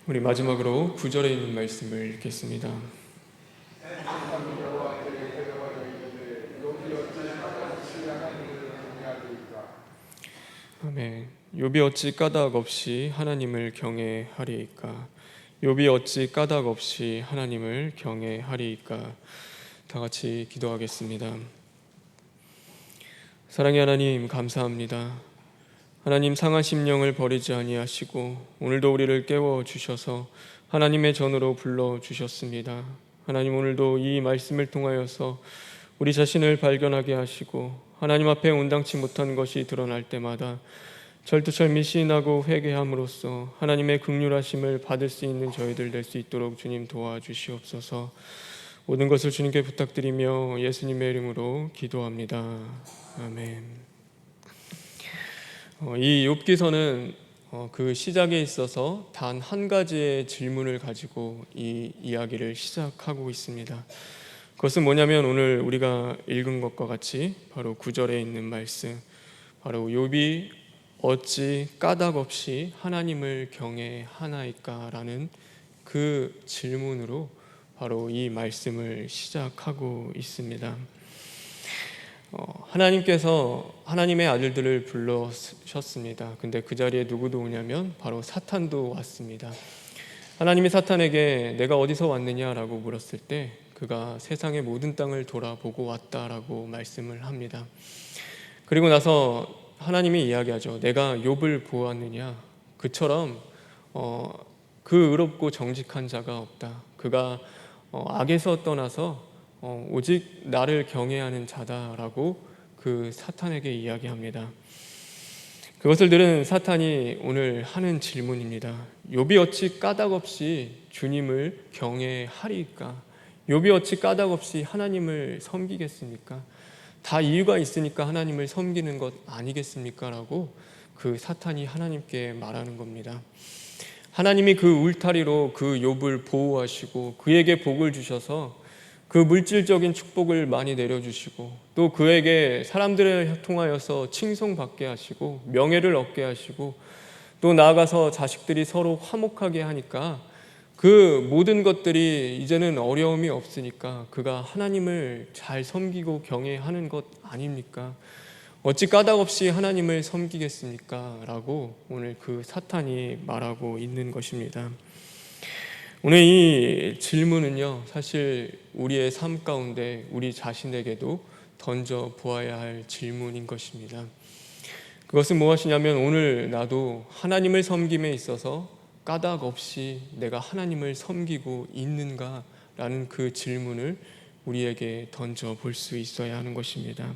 우리 마지막으로 9절에 있는 말씀을 읽겠습니다. 아멘. 욥이 어찌 까닭 없이 하나님을 경외하리이까? 욥이 어찌 까닭 없이 하나님을 경외하리이까? 다 같이 기도하겠습니다. 사랑의 하나님, 감사합니다. 하나님, 상한 심령을 버리지 아니하시고 오늘도 우리를 깨워 주셔서 하나님의 전으로 불러 주셨습니다. 하나님, 오늘도 이 말씀을 통하여서 우리 자신을 발견하게 하시고 하나님 앞에 온당치 못한 것이 드러날 때마다 절투철미 시인하고 회개함으로써 하나님의 긍휼하심을 받을 수 있는 저희들 될 수 있도록 주님 도와주시옵소서. 모든 것을 주님께 부탁드리며 예수님의 이름으로 기도합니다. 아멘. 이 욥기서는 그 시작에 있어서 단 한 가지의 질문을 가지고 이 이야기를 시작하고 있습니다. 그것은 뭐냐면 오늘 우리가 읽은 것과 같이 바로 9절에 있는 말씀, 바로 욥이 어찌 까닭 없이 하나님을 경외하나이까 라는 그 질문으로 바로 이 말씀을 시작하고 있습니다. 하나님께서 하나님의 아들들을 불러셨습니다. 근데 그 자리에 누구도 오냐면 바로 사탄도 왔습니다. 하나님이 사탄에게 내가 어디서 왔느냐라고 물었을 때 그가 세상의 모든 땅을 돌아보고 왔다라고 말씀을 합니다. 그리고 나서 하나님이 이야기하죠. 내가 욥을 보았느냐? 그처럼 그 의롭고 정직한 자가 없다. 그가 악에서 떠나서 오직 나를 경외하는 자다라고 그 사탄에게 이야기합니다. 그것을 들은 사탄이 오늘 하는 질문입니다. 욥이 어찌 까닭 없이 주님을 경외하리까? 욥이 어찌 까닭 없이 하나님을 섬기겠습니까? 다 이유가 있으니까 하나님을 섬기는 것 아니겠습니까? 라고 그 사탄이 하나님께 말하는 겁니다. 하나님이 그 울타리로 그 욥을 보호하시고 그에게 복을 주셔서 그 물질적인 축복을 많이 내려주시고 또 그에게 사람들을 통하여서 칭송받게 하시고 명예를 얻게 하시고 또 나아가서 자식들이 서로 화목하게 하니까 그 모든 것들이 이제는 어려움이 없으니까 그가 하나님을 잘 섬기고 경외하는 것 아닙니까? 어찌 까닭 없이 하나님을 섬기겠습니까? 라고 오늘 그 사탄이 말하고 있는 것입니다. 오늘 이 질문은요, 사실 우리의 삶 가운데 우리 자신에게도 던져 보아야 할 질문인 것입니다. 그것은 무엇이냐면 오늘 나도 하나님을 섬김에 있어서 까닭 없이 내가 하나님을 섬기고 있는가라는 그 질문을 우리에게 던져 볼 수 있어야 하는 것입니다.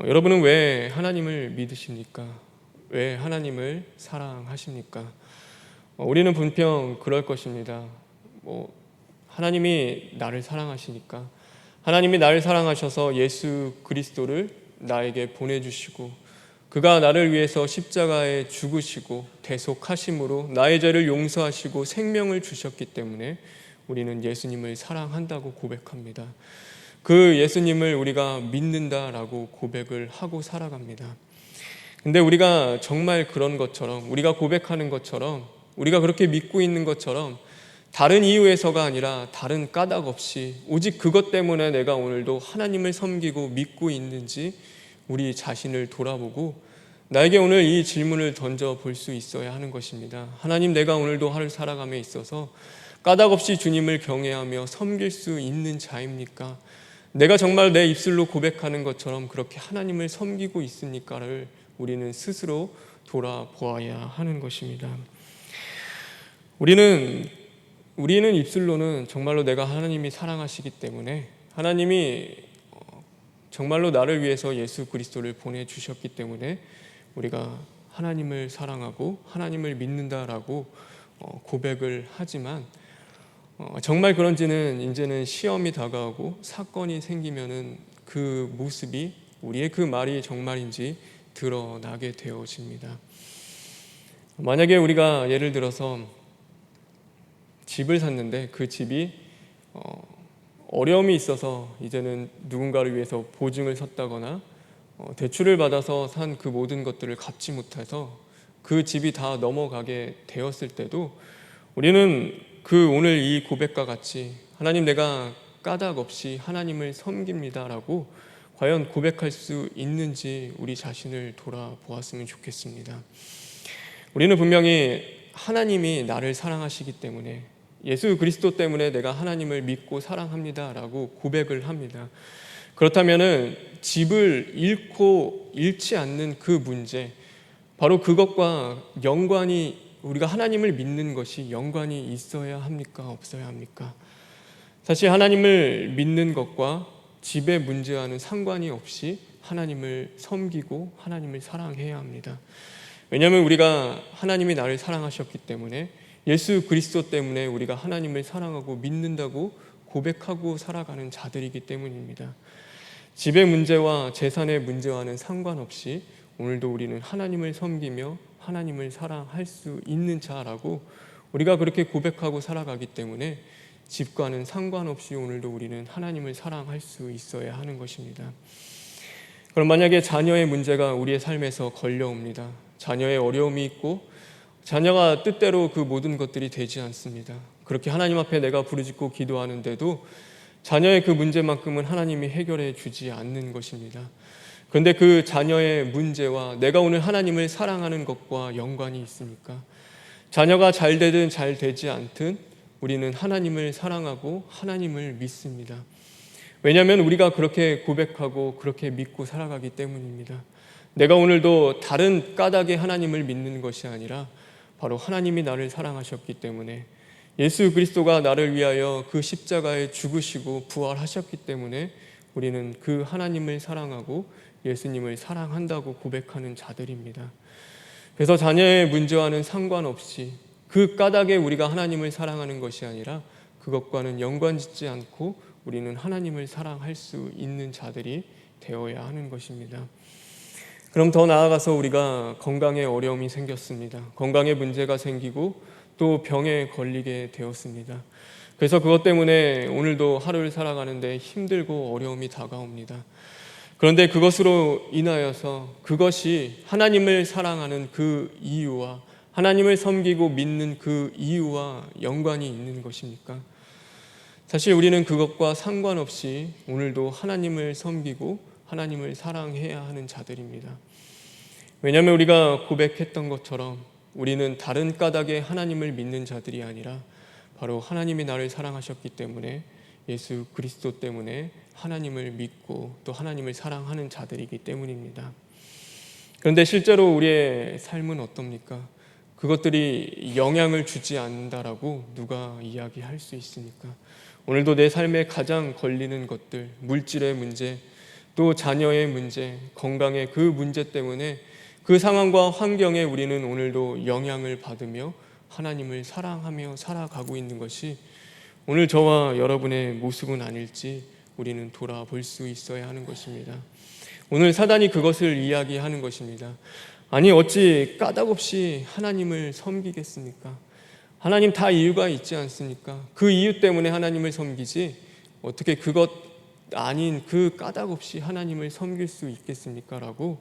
여러분은 왜 하나님을 믿으십니까? 왜 하나님을 사랑하십니까? 우리는 분명 그럴 것입니다. 하나님이 나를 사랑하시니까, 하나님이 나를 사랑하셔서 예수 그리스도를 나에게 보내주시고 그가 나를 위해서 십자가에 죽으시고 대속하심으로 나의 죄를 용서하시고 생명을 주셨기 때문에 우리는 예수님을 사랑한다고 고백합니다. 그 예수님을 우리가 믿는다라고 고백을 하고 살아갑니다. 근데 우리가 정말 그런 것처럼, 우리가 고백하는 것처럼, 우리가 그렇게 믿고 있는 것처럼 다른 이유에서가 아니라 다른 까닭 없이 오직 그것 때문에 내가 오늘도 하나님을 섬기고 믿고 있는지 우리 자신을 돌아보고 나에게 오늘 이 질문을 던져 볼 수 있어야 하는 것입니다. 하나님, 내가 오늘도 하루 살아감에 있어서 까닭 없이 주님을 경외하며 섬길 수 있는 자입니까? 내가 정말 내 입술로 고백하는 것처럼 그렇게 하나님을 섬기고 있습니까를 우리는 스스로 돌아보아야 하는 것입니다. 우리는 입술로는 정말로 내가 하나님이 사랑하시기 때문에 하나님이 정말로 나를 위해서 예수 그리스도를 보내주셨기 때문에 우리가 하나님을 사랑하고 하나님을 믿는다라고 고백을 하지만 정말 그런지는 이제는 시험이 다가오고 사건이 생기면은 그 모습이 우리의 그 말이 정말인지 드러나게 되어집니다. 만약에 우리가 예를 들어서 집을 샀는데 그 집이 어려움이 있어서 이제는 누군가를 위해서 보증을 섰다거나 대출을 받아서 산 그 모든 것들을 갚지 못해서 그 집이 다 넘어가게 되었을 때도 우리는 그 오늘 이 고백과 같이 하나님, 내가 까닭 없이 하나님을 섬깁니다라고 과연 고백할 수 있는지 우리 자신을 돌아보았으면 좋겠습니다. 우리는 분명히 하나님이 나를 사랑하시기 때문에, 예수 그리스도 때문에 내가 하나님을 믿고 사랑합니다라고 고백을 합니다. 그렇다면은 집을 잃지 않는 그 문제, 바로 그것과 연관이, 우리가 하나님을 믿는 것이 연관이 있어야 합니까? 없어야 합니까? 사실 하나님을 믿는 것과 집의 문제와는 상관이 없이 하나님을 섬기고 하나님을 사랑해야 합니다. 왜냐하면 우리가 하나님이 나를 사랑하셨기 때문에, 예수 그리스도 때문에 우리가 하나님을 사랑하고 믿는다고 고백하고 살아가는 자들이기 때문입니다. 집의 문제와 재산의 문제와는 상관없이 오늘도 우리는 하나님을 섬기며 하나님을 사랑할 수 있는 자라고 우리가 그렇게 고백하고 살아가기 때문에 집과는 상관없이 오늘도 우리는 하나님을 사랑할 수 있어야 하는 것입니다. 그럼 만약에 자녀의 문제가 우리의 삶에서 걸려옵니다. 자녀의 어려움이 있고 자녀가 뜻대로 그 모든 것들이 되지 않습니다. 그렇게 하나님 앞에 내가 부르짖고 기도하는데도 자녀의 그 문제만큼은 하나님이 해결해 주지 않는 것입니다. 그런데 그 자녀의 문제와 내가 오늘 하나님을 사랑하는 것과 연관이 있습니까? 자녀가 잘 되든 잘 되지 않든 우리는 하나님을 사랑하고 하나님을 믿습니다. 왜냐하면 우리가 그렇게 고백하고 그렇게 믿고 살아가기 때문입니다. 내가 오늘도 다른 까닭에 하나님을 믿는 것이 아니라 바로 하나님이 나를 사랑하셨기 때문에, 예수 그리스도가 나를 위하여 그 십자가에 죽으시고 부활하셨기 때문에 우리는 그 하나님을 사랑하고 예수님을 사랑한다고 고백하는 자들입니다. 그래서 자녀의 문제와는 상관없이 그 까닭에 우리가 하나님을 사랑하는 것이 아니라 그것과는 연관짓지 않고 우리는 하나님을 사랑할 수 있는 자들이 되어야 하는 것입니다. 그럼 더 나아가서 우리가 건강에 어려움이 생겼습니다. 건강에 문제가 생기고 또 병에 걸리게 되었습니다. 그래서 그것 때문에 오늘도 하루를 살아가는데 힘들고 어려움이 다가옵니다. 그런데 그것으로 인하여서 그것이 하나님을 사랑하는 그 이유와 하나님을 섬기고 믿는 그 이유와 연관이 있는 것입니까? 사실 우리는 그것과 상관없이 오늘도 하나님을 섬기고 하나님을 사랑해야 하는 자들입니다. 왜냐하면 우리가 고백했던 것처럼 우리는 다른 까닭에 하나님을 믿는 자들이 아니라 바로 하나님이 나를 사랑하셨기 때문에, 예수 그리스도 때문에 하나님을 믿고 또 하나님을 사랑하는 자들이기 때문입니다. 그런데 실제로 우리의 삶은 어떻습니까? 그것들이 영향을 주지 않는다라고 누가 이야기할 수 있습니까? 오늘도 내 삶에 가장 걸리는 것들, 물질의 문제, 또 자녀의 문제, 건강의 그 문제 때문에 그 상황과 환경에 우리는 오늘도 영향을 받으며 하나님을 사랑하며 살아가고 있는 것이 오늘 저와 여러분의 모습은 아닐지 우리는 돌아볼 수 있어야 하는 것입니다. 오늘 사단이 그것을 이야기하는 것입니다. 아니, 어찌 까닭없이 하나님을 섬기겠습니까? 하나님 다 이유가 있지 않습니까? 그 이유 때문에 하나님을 섬기지 어떻게 그것 아닌 그 까닭없이 하나님을 섬길 수 있겠습니까? 라고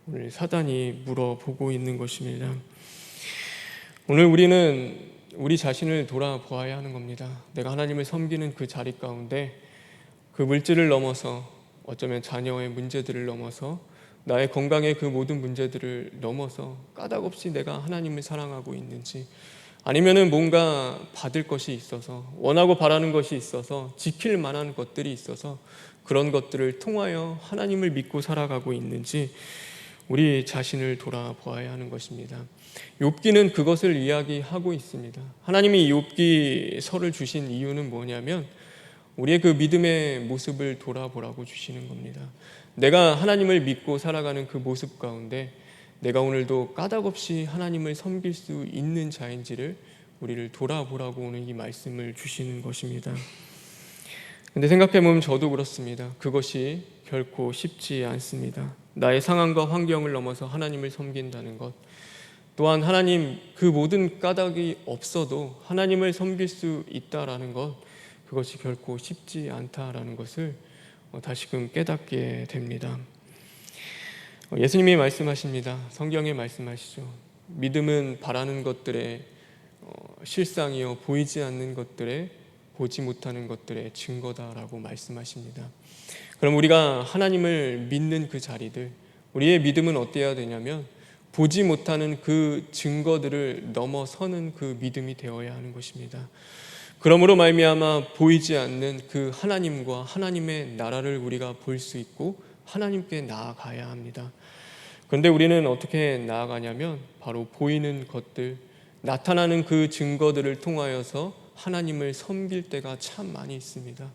오늘 사단이 물어보고 있는 것입니다. 오늘 우리는 우리 자신을 돌아보아야 하는 겁니다. 내가 하나님을 섬기는 그 자리 가운데 그 물질을 넘어서, 어쩌면 자녀의 문제들을 넘어서, 나의 건강의 그 모든 문제들을 넘어서 까닭없이 내가 하나님을 사랑하고 있는지, 아니면은 뭔가 받을 것이 있어서, 원하고 바라는 것이 있어서, 지킬 만한 것들이 있어서 그런 것들을 통하여 하나님을 믿고 살아가고 있는지 우리 자신을 돌아보아야 하는 것입니다. 욥기는 그것을 이야기하고 있습니다. 하나님이 욥기서를 주신 이유는 뭐냐면 우리의 그 믿음의 모습을 돌아보라고 주시는 겁니다. 내가 하나님을 믿고 살아가는 그 모습 가운데 내가 오늘도 까닭없이 하나님을 섬길 수 있는 자인지를 우리를 돌아보라고 오늘 이 말씀을 주시는 것입니다. 근데 생각해보면 저도 그렇습니다. 그것이 결코 쉽지 않습니다. 나의 상황과 환경을 넘어서 하나님을 섬긴다는 것, 또한 하나님 그 모든 까닭이 없어도 하나님을 섬길 수 있다라는 것, 그것이 결코 쉽지 않다라는 것을 다시금 깨닫게 됩니다. 예수님이 말씀하십니다. 성경에 말씀하시죠. 믿음은 바라는 것들의 실상이요 보이지 않는 것들의 보지 못하는 것들의 증거다라고 말씀하십니다. 그럼 우리가 하나님을 믿는 그 자리들, 우리의 믿음은 어때야 되냐면 보지 못하는 그 증거들을 넘어서는 그 믿음이 되어야 하는 것입니다. 그러므로 말미암아 보이지 않는 그 하나님과 하나님의 나라를 우리가 볼 수 있고 하나님께 나아가야 합니다. 그런데 우리는 어떻게 나아가냐면 바로 보이는 것들, 나타나는 그 증거들을 통하여서 하나님을 섬길 때가 참 많이 있습니다.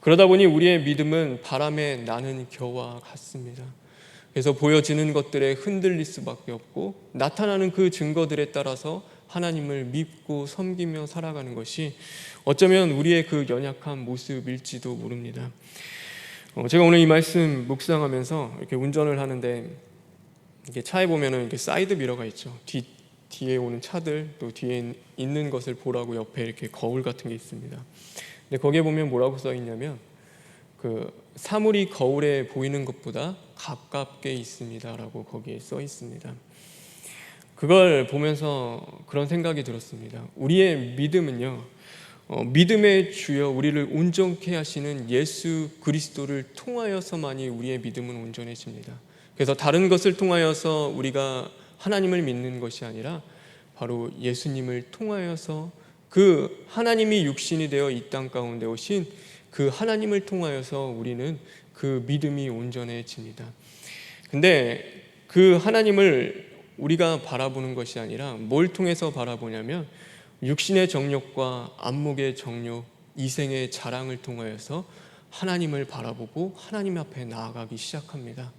그러다 보니 우리의 믿음은 바람에 나는 겨와 같습니다. 그래서 보여지는 것들에 흔들릴 수밖에 없고 나타나는 그 증거들에 따라서 하나님을 믿고 섬기며 살아가는 것이 어쩌면 우리의 그 연약한 모습일지도 모릅니다. 제가 오늘 이 말씀 묵상하면서 이렇게 운전을 하는데 이게 차에 보면은 이렇게 사이드 미러가 있죠. 뒤에 오는 차들 또 뒤에 있는 것을 보라고 옆에 이렇게 거울 같은 게 있습니다. 근데 거기에 보면 뭐라고 써 있냐면 그 사물이 거울에 보이는 것보다 가깝게 있습니다라고 거기에 써 있습니다. 그걸 보면서 그런 생각이 들었습니다. 우리의 믿음은요, 믿음의 주여 우리를 온전케 하시는 예수 그리스도를 통하여서만이 우리의 믿음은 온전해집니다. 그래서 다른 것을 통하여서 우리가 하나님을 믿는 것이 아니라 바로 예수님을 통하여서 그 하나님이 육신이 되어 이 땅 가운데 오신 그 하나님을 통하여서 우리는 그 믿음이 온전해집니다. 근데 그 하나님을 우리가 바라보는 것이 아니라 뭘 통해서 바라보냐면 육신의 정욕과 안목의 정욕, 이생의 자랑을 통하여서 하나님을 바라보고 하나님 앞에 나아가기 시작합니다.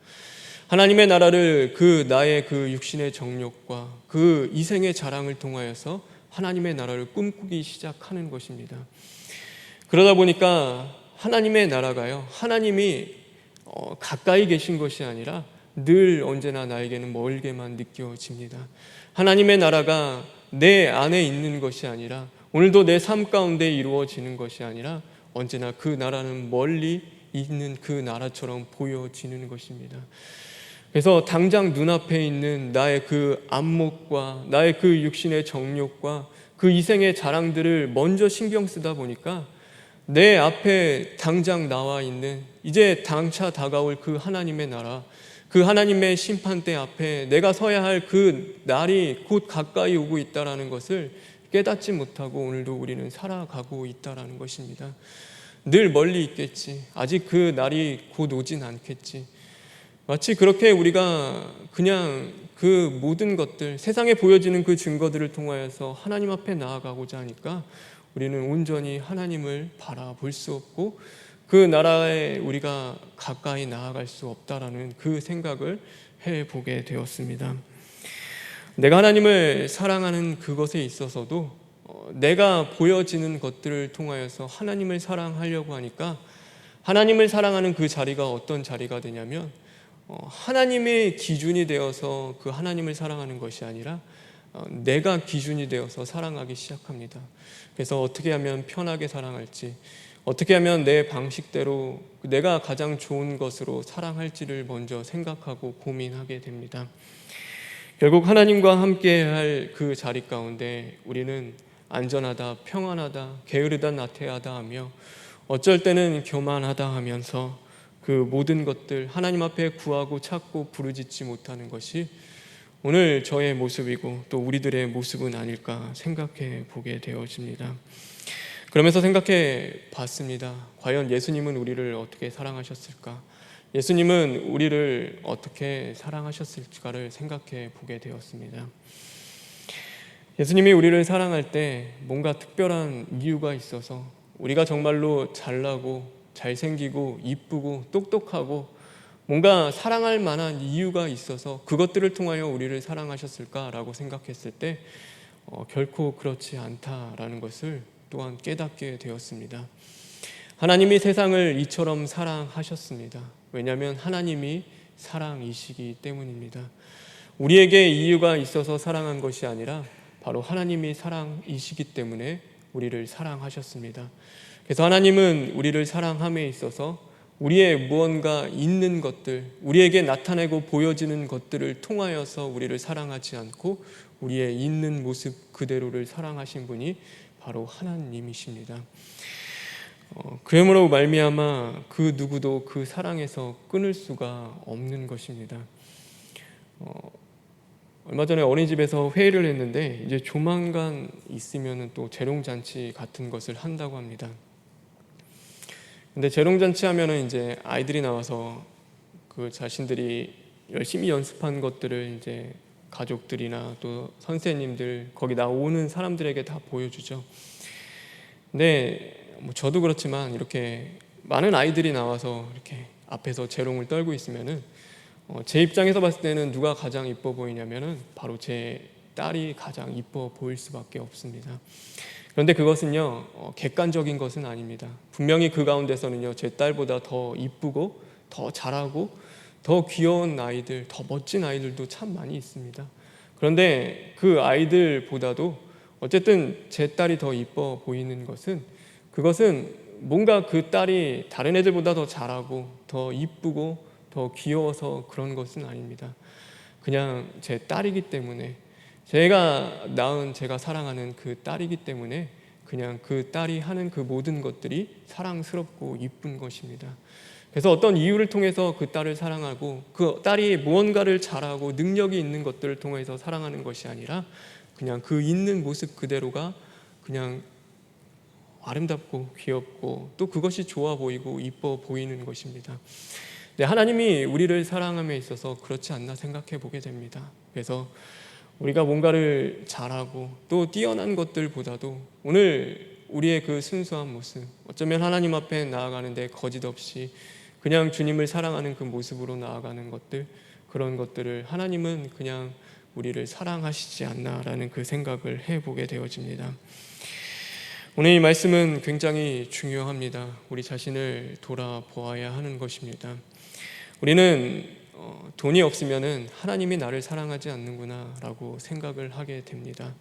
하나님의 나라를 나의 그 육신의 정욕과 그 이생의 자랑을 통하여서 하나님의 나라를 꿈꾸기 시작하는 것입니다. 그러다 보니까 하나님의 나라가요, 하나님이 가까이 계신 것이 아니라 늘 언제나 나에게는 멀게만 느껴집니다. 하나님의 나라가 내 안에 있는 것이 아니라 오늘도 내 삶 가운데 이루어지는 것이 아니라 언제나 그 나라는 멀리 있는 그 나라처럼 보여지는 것입니다. 그래서 당장 눈앞에 있는 나의 그 안목과 나의 그 육신의 정욕과 그 이생의 자랑들을 먼저 신경 쓰다 보니까 내 앞에 당장 나와 있는 이제 당차 다가올 그 하나님의 나라, 그 하나님의 심판대 앞에 내가 서야 할 그 날이 곧 가까이 오고 있다는 것을 깨닫지 못하고 오늘도 우리는 살아가고 있다는 것입니다. 늘 멀리 있겠지, 아직 그 날이 곧 오진 않겠지, 마치 그렇게 우리가 그냥 그 모든 것들, 세상에 보여지는 그 증거들을 통하여서 하나님 앞에 나아가고자 하니까 우리는 온전히 하나님을 바라볼 수 없고 그 나라에 우리가 가까이 나아갈 수 없다라는 그 생각을 해보게 되었습니다. 내가 하나님을 사랑하는 그것에 있어서도 내가 보여지는 것들을 통하여서 하나님을 사랑하려고 하니까 하나님을 사랑하는 그 자리가 어떤 자리가 되냐면 하나님의 기준이 되어서 그 하나님을 사랑하는 것이 아니라 내가 기준이 되어서 사랑하기 시작합니다. 그래서 어떻게 하면 편하게 사랑할지, 어떻게 하면 내 방식대로 내가 가장 좋은 것으로 사랑할지를 먼저 생각하고 고민하게 됩니다. 결국 하나님과 함께 할 그 자리 가운데 우리는 안전하다, 평안하다, 게으르다, 나태하다 하며 어쩔 때는 교만하다 하면서 그 모든 것들 하나님 앞에 구하고 찾고 부르짖지 못하는 것이 오늘 저의 모습이고 또 우리들의 모습은 아닐까 생각해 보게 되어집니다. 그러면서 생각해 봤습니다. 과연 예수님은 우리를 어떻게 사랑하셨을까? 예수님은 우리를 어떻게 사랑하셨을까를 생각해 보게 되었습니다. 예수님이 우리를 사랑할 때 뭔가 특별한 이유가 있어서 우리가 정말로 잘나고 잘생기고 이쁘고 똑똑하고 뭔가 사랑할 만한 이유가 있어서 그것들을 통하여 우리를 사랑하셨을까라고 생각했을 때 결코 그렇지 않다라는 것을 또한 깨닫게 되었습니다. 하나님이 세상을 이처럼 사랑하셨습니다. 왜냐하면 하나님이 사랑이시기 때문입니다. 우리에게 이유가 있어서 사랑한 것이 아니라 바로 하나님이 사랑이시기 때문에 우리를 사랑하셨습니다. 그래서 하나님은 우리를 사랑함에 있어서 우리의 무언가 있는 것들, 우리에게 나타내고 보여지는 것들을 통하여서 우리를 사랑하지 않고 우리의 있는 모습 그대로를 사랑하신 분이 바로 하나님이십니다. 그러므로 말미암아 그 누구도 그 사랑에서 끊을 수가 없는 것입니다. 얼마 전에 어린이집에서 회의를 했는데 이제 조만간 있으면 또 재롱잔치 같은 것을 한다고 합니다. 근데 재롱잔치 하면은 이제 아이들이 나와서 그 자신들이 열심히 연습한 것들을 이제 가족들이나 또 선생님들, 거기 나오는 사람들에게 다 보여주죠. 근데 저도 그렇지만 이렇게 많은 아이들이 나와서 이렇게 앞에서 재롱을 떨고 있으면은 제 입장에서 봤을 때는 누가 가장 이뻐 보이냐면은 바로 제 딸이 가장 이뻐 보일 수밖에 없습니다. 그런데 그것은요, 객관적인 것은 아닙니다. 분명히 그 가운데서는요, 제 딸보다 더 이쁘고 더 잘하고 더 귀여운 아이들, 더 멋진 아이들도 참 많이 있습니다. 그런데 그 아이들보다도 어쨌든 제 딸이 더 이뻐 보이는 것은, 그것은 뭔가 그 딸이 다른 애들보다 더 잘하고 더 이쁘고 더 귀여워서 그런 것은 아닙니다. 그냥 제 딸이기 때문에, 제가 낳은, 제가 사랑하는 그 딸이기 때문에 그냥 그 딸이 하는 그 모든 것들이 사랑스럽고 이쁜 것입니다. 그래서 어떤 이유를 통해서 그 딸을 사랑하고 그 딸이 무언가를 잘하고 능력이 있는 것들을 통해서 사랑하는 것이 아니라 그냥 그 있는 모습 그대로가 그냥 아름답고 귀엽고 또 그것이 좋아 보이고 이뻐 보이는 것입니다. 네, 하나님이 우리를 사랑함에 있어서 그렇지 않나 생각해 보게 됩니다. 그래서 우리가 뭔가를 잘하고 또 뛰어난 것들보다도 오늘 우리의 그 순수한 모습, 어쩌면 하나님 앞에 나아가는데 거짓 없이 그냥 주님을 사랑하는 그 모습으로 나아가는 것들, 그런 것들을 하나님은 그냥 우리를 사랑하시지 않나라는 그 생각을 해보게 되어집니다. 오늘 이 말씀은 굉장히 중요합니다. 우리 자신을 돌아보아야 하는 것입니다. 우리는 돈이 없으면은 하나님이 나를 사랑하지 않는구나 라고 생각을 하게 됩니다.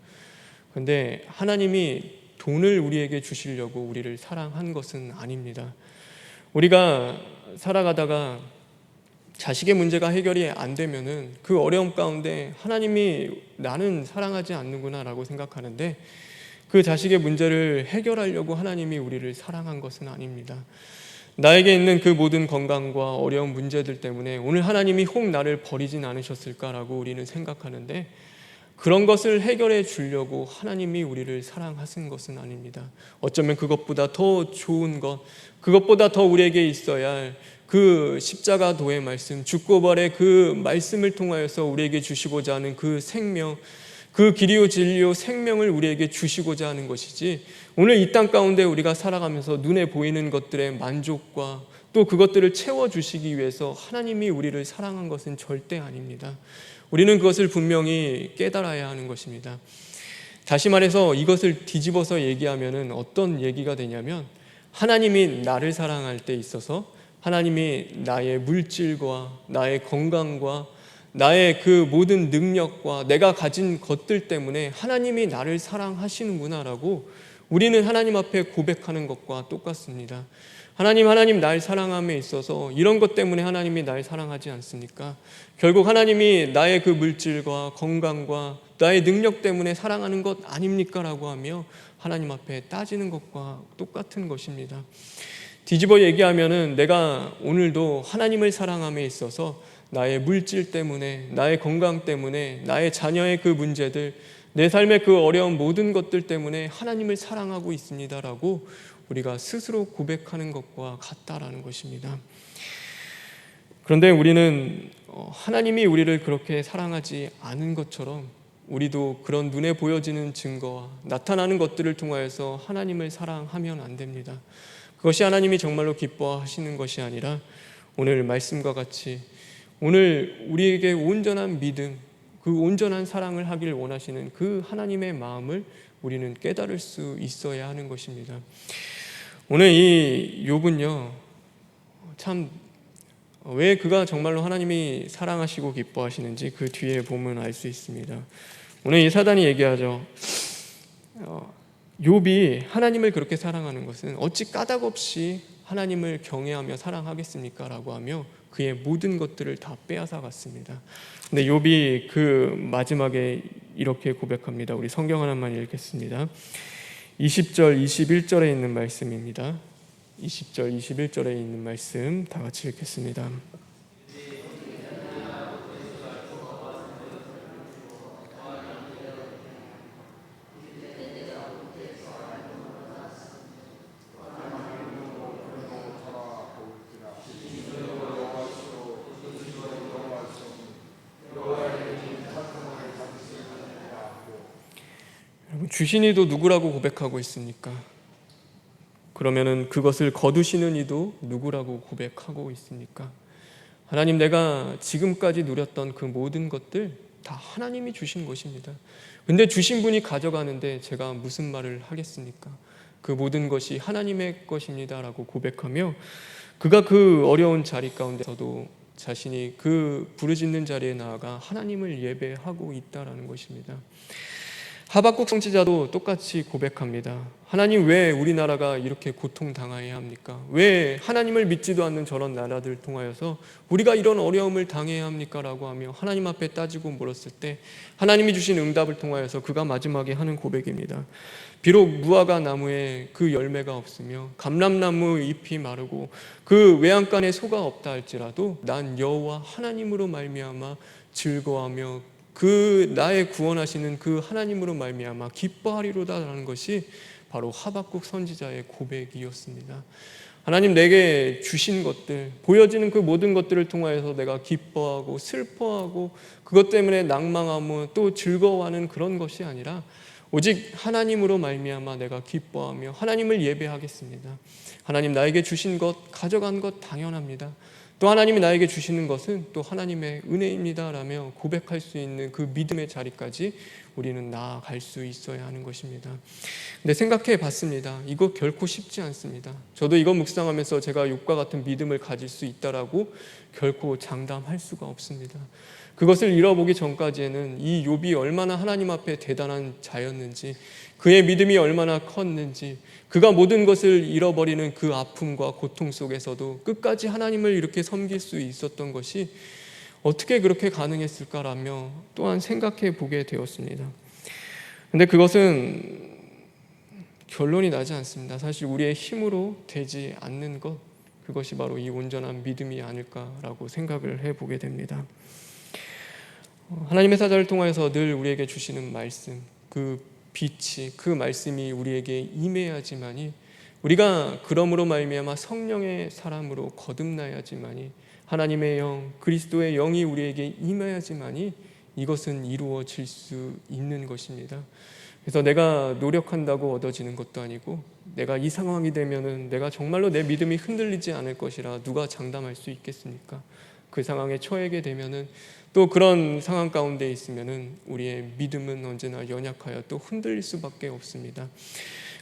그런데 하나님이 돈을 우리에게 주시려고 우리를 사랑한 것은 아닙니다. 우리가 살아가다가 자식의 문제가 해결이 안 되면은 그 어려움 가운데 하나님이 나는 사랑하지 않는구나 라고 생각하는데, 그 자식의 문제를 해결하려고 하나님이 우리를 사랑한 것은 아닙니다. 나에게 있는 그 모든 건강과 어려운 문제들 때문에 오늘 하나님이 혹 나를 버리진 않으셨을까라고 우리는 생각하는데, 그런 것을 해결해 주려고 하나님이 우리를 사랑하신 것은 아닙니다. 어쩌면 그것보다 더 좋은 것, 그것보다 더 우리에게 있어야 할 그 십자가 도의 말씀, 죽고 부활의 그 말씀을 통하여서 우리에게 주시고자 하는 그 생명, 그 길이요 진리요 생명을 우리에게 주시고자 하는 것이지, 오늘 이 땅 가운데 우리가 살아가면서 눈에 보이는 것들의 만족과 또 그것들을 채워주시기 위해서 하나님이 우리를 사랑한 것은 절대 아닙니다. 우리는 그것을 분명히 깨달아야 하는 것입니다. 다시 말해서 이것을 뒤집어서 얘기하면 어떤 얘기가 되냐면, 하나님이 나를 사랑할 때 있어서 하나님이 나의 물질과 나의 건강과 나의 그 모든 능력과 내가 가진 것들 때문에 하나님이 나를 사랑하시는구나 라고 우리는 하나님 앞에 고백하는 것과 똑같습니다. 하나님 날 사랑함에 있어서 이런 것 때문에 하나님이 날 사랑하지 않습니까? 결국 하나님이 나의 그 물질과 건강과 나의 능력 때문에 사랑하는 것 아닙니까? 라고 하며 하나님 앞에 따지는 것과 똑같은 것입니다. 뒤집어 얘기하면은 내가 오늘도 하나님을 사랑함에 있어서 나의 물질 때문에, 나의 건강 때문에, 나의 자녀의 그 문제들, 내 삶의 그 어려운 모든 것들 때문에 하나님을 사랑하고 있습니다라고 우리가 스스로 고백하는 것과 같다라는 것입니다. 그런데 우리는 하나님이 우리를 그렇게 사랑하지 않은 것처럼 우리도 그런 눈에 보여지는 증거와 나타나는 것들을 통하여서 하나님을 사랑하면 안 됩니다. 그것이 하나님이 정말로 기뻐하시는 것이 아니라 오늘 말씀과 같이 오늘 우리에게 온전한 믿음, 그 온전한 사랑을 하길 원하시는 그 하나님의 마음을 우리는 깨달을 수 있어야 하는 것입니다. 오늘 이 욥은요, 참 왜 그가 정말로 하나님이 사랑하시고 기뻐하시는지 그 뒤에 보면 알 수 있습니다. 오늘 이 사단이 얘기하죠. 욥이 하나님을 그렇게 사랑하는 것은 어찌 까닭없이 하나님을 경외하며 사랑하겠습니까? 라고 하며 그의 모든 것들을 다 빼앗아 갔습니다. 근데 욥이 그 마지막에 이렇게 고백합니다. 우리 성경 하나만 읽겠습니다. 20절, 21절에 있는 말씀입니다. 20절, 21절에 있는 말씀 다 같이 읽겠습니다. 주신 이도 누구라고 고백하고 있습니까? 그러면은 그것을 거두시는 이도 누구라고 고백하고 있습니까? 하나님, 내가 지금까지 누렸던 그 모든 것들 다 하나님이 주신 것입니다. 근데 주신 분이 가져가는데 제가 무슨 말을 하겠습니까? 그 모든 것이 하나님의 것입니다 라고 고백하며 그가 그 어려운 자리 가운데서도 자신이 그 부르짖는 자리에 나아가 하나님을 예배하고 있다라는 것입니다. 하박국 선지자도 똑같이 고백합니다. 하나님, 왜 우리나라가 이렇게 고통당해야 합니까? 왜 하나님을 믿지도 않는 저런 나라들 통하여서 우리가 이런 어려움을 당해야 합니까? 라고 하며 하나님 앞에 따지고 물었을 때 하나님이 주신 응답을 통하여서 그가 마지막에 하는 고백입니다. 비록 무화과 나무에 그 열매가 없으며 감람나무 잎이 마르고 그 외양간에 소가 없다 할지라도 난 여호와 하나님으로 말미암아 즐거워하며 그 나의 구원하시는 그 하나님으로 말미암아 기뻐하리로다라는 것이 바로 하박국 선지자의 고백이었습니다. 하나님, 내게 주신 것들, 보여지는 그 모든 것들을 통하여서 내가 기뻐하고 슬퍼하고 그것 때문에 낭망하며 또 즐거워하는 그런 것이 아니라 오직 하나님으로 말미암아 내가 기뻐하며 하나님을 예배하겠습니다. 하나님, 나에게 주신 것, 가져간 것 당연합니다. 또 하나님이 나에게 주시는 것은 또 하나님의 은혜입니다 라며 고백할 수 있는 그 믿음의 자리까지 우리는 나아갈 수 있어야 하는 것입니다. 근데 생각해 봤습니다. 이거 결코 쉽지 않습니다. 저도 이거 묵상하면서 제가 욥과 같은 믿음을 가질 수 있다라고 결코 장담할 수가 없습니다. 그것을 잃어보기 전까지에는 이 욥이 얼마나 하나님 앞에 대단한 자였는지, 그의 믿음이 얼마나 컸는지, 그가 모든 것을 잃어버리는 그 아픔과 고통 속에서도 끝까지 하나님을 이렇게 섬길 수 있었던 것이 어떻게 그렇게 가능했을까라며 또한 생각해 보게 되었습니다. 근데 그것은 결론이 나지 않습니다. 사실 우리의 힘으로 되지 않는 것, 그것이 바로 이 온전한 믿음이 아닐까라고 생각을 해보게 됩니다. 하나님의 사자를 통해서 늘 우리에게 주시는 말씀, 그 빛이, 그 말씀이 우리에게 임해야지만이, 우리가 그러므로 말미암아 성령의 사람으로 거듭나야지만이, 하나님의 영, 그리스도의 영이 우리에게 임해야지만이 이것은 이루어질 수 있는 것입니다. 그래서 내가 노력한다고 얻어지는 것도 아니고, 내가 이 상황이 되면은 내가 정말로 내 믿음이 흔들리지 않을 것이라 누가 장담할 수 있겠습니까? 그 상황에 처하게 되면은, 또 그런 상황 가운데 있으면은 우리의 믿음은 언제나 연약하여 또 흔들릴 수밖에 없습니다.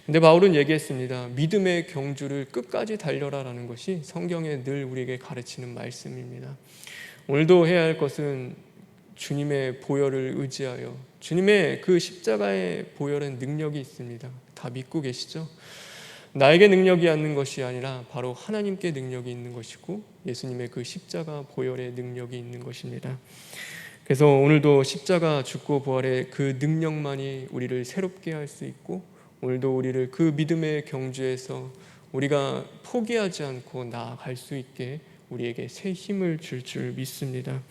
근데 바울은 얘기했습니다. 믿음의 경주를 끝까지 달려라라는 것이 성경에 늘 우리에게 가르치는 말씀입니다. 오늘도 해야 할 것은 주님의 보혈을 의지하여, 주님의 그 십자가의 보혈엔 능력이 있습니다. 다 믿고 계시죠? 나에게 능력이 있는 것이 아니라 바로 하나님께 능력이 있는 것이고 예수님의 그 십자가 보혈의 능력이 있는 것입니다. 그래서 오늘도 십자가 죽고 부활의 그 능력만이 우리를 새롭게 할 수 있고, 오늘도 우리를 그 믿음의 경주에서 우리가 포기하지 않고 나아갈 수 있게 우리에게 새 힘을 줄 믿습니다.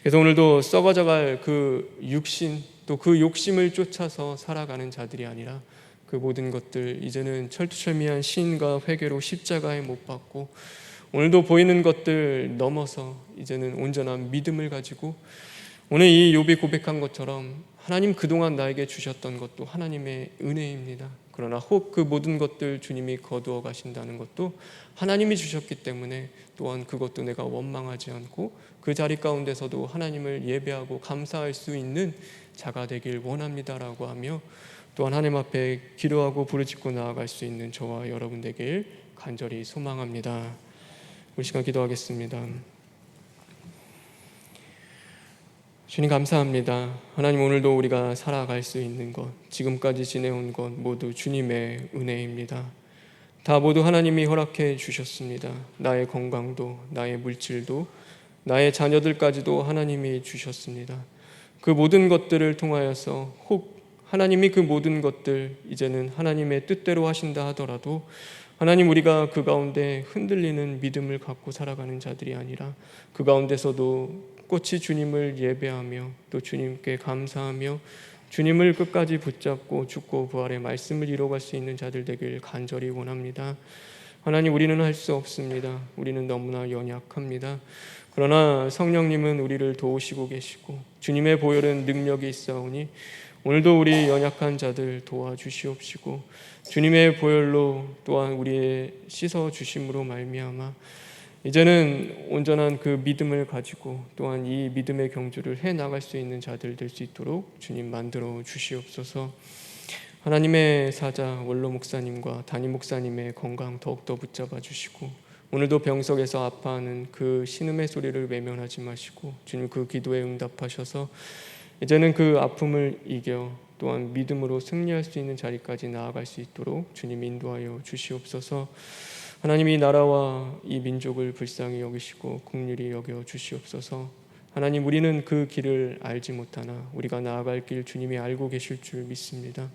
그래서 오늘도 썩어져갈 그 육신, 또 그 욕심을 쫓아서 살아가는 자들이 아니라 그 모든 것들 이제는 철두철미한 시인과 회개로 십자가에 못 박고, 오늘도 보이는 것들 넘어서 이제는 온전한 믿음을 가지고, 오늘 이 욥이 고백한 것처럼 하나님 그동안 나에게 주셨던 것도 하나님의 은혜입니다. 그러나 혹 그 모든 것들 주님이 거두어 가신다는 것도 하나님이 주셨기 때문에 또한 그것도 내가 원망하지 않고 그 자리 가운데서도 하나님을 예배하고 감사할 수 있는 자가 되길 원합니다라고 하며, 또한 하나님 앞에 기도하고 부르짖고 나아갈 수 있는 저와 여러분 되길 간절히 소망합니다. 우리 시간 기도하겠습니다. 주님 감사합니다. 하나님, 오늘도 우리가 살아갈 수 있는 것, 지금까지 지내온 것 모두 주님의 은혜입니다. 다 모두 하나님이 허락해 주셨습니다. 나의 건강도, 나의 물질도, 나의 자녀들까지도 하나님이 주셨습니다. 그 모든 것들을 통하여서 혹 하나님이 그 모든 것들 이제는 하나님의 뜻대로 하신다 하더라도 하나님, 우리가 그 가운데 흔들리는 믿음을 갖고 살아가는 자들이 아니라 그 가운데서도 꼿히 주님을 예배하며 또 주님께 감사하며 주님을 끝까지 붙잡고 죽고 부활의 말씀을 이뤄갈 수 있는 자들 되길 간절히 원합니다. 하나님, 우리는 할 수 없습니다. 우리는 너무나 연약합니다. 그러나 성령님은 우리를 도우시고 계시고 주님의 보혈은 능력이 있사오니 오늘도 우리 연약한 자들 도와주시옵시고 주님의 보혈로 또한 우리의 씻어 주심으로 말미암아 이제는 온전한 그 믿음을 가지고 또한 이 믿음의 경주를 해 나갈 수 있는 자들 될 수 있도록 주님 만들어 주시옵소서. 하나님의 사자 원로 목사님과 담임 목사님의 건강 더욱더 붙잡아 주시고 오늘도 병석에서 아파하는 그 신음의 소리를 외면하지 마시고 주님 그 기도에 응답하셔서 이제는 그 아픔을 이겨 또한 믿음으로 승리할 수 있는 자리까지 나아갈 수 있도록 주님 인도하여 주시옵소서. 하나님, 이 나라와 이 민족을 불쌍히 여기시고 긍휼히 여겨 주시옵소서. 하나님, 우리는 그 길을 알지 못하나 우리가 나아갈 길 주님이 알고 계실 줄 믿습니다.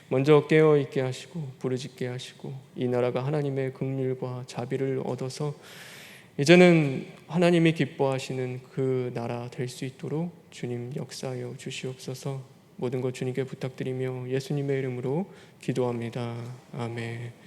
먼저 깨어 있게 하시고 부르짖게 하시고 이 나라가 하나님의 긍휼과 자비를 얻어서 이제는 하나님이 기뻐하시는 그 나라 될 수 있도록 주님 역사하여 주시옵소서. 모든 것 주님께 부탁드리며 예수님의 이름으로 기도합니다. 아멘.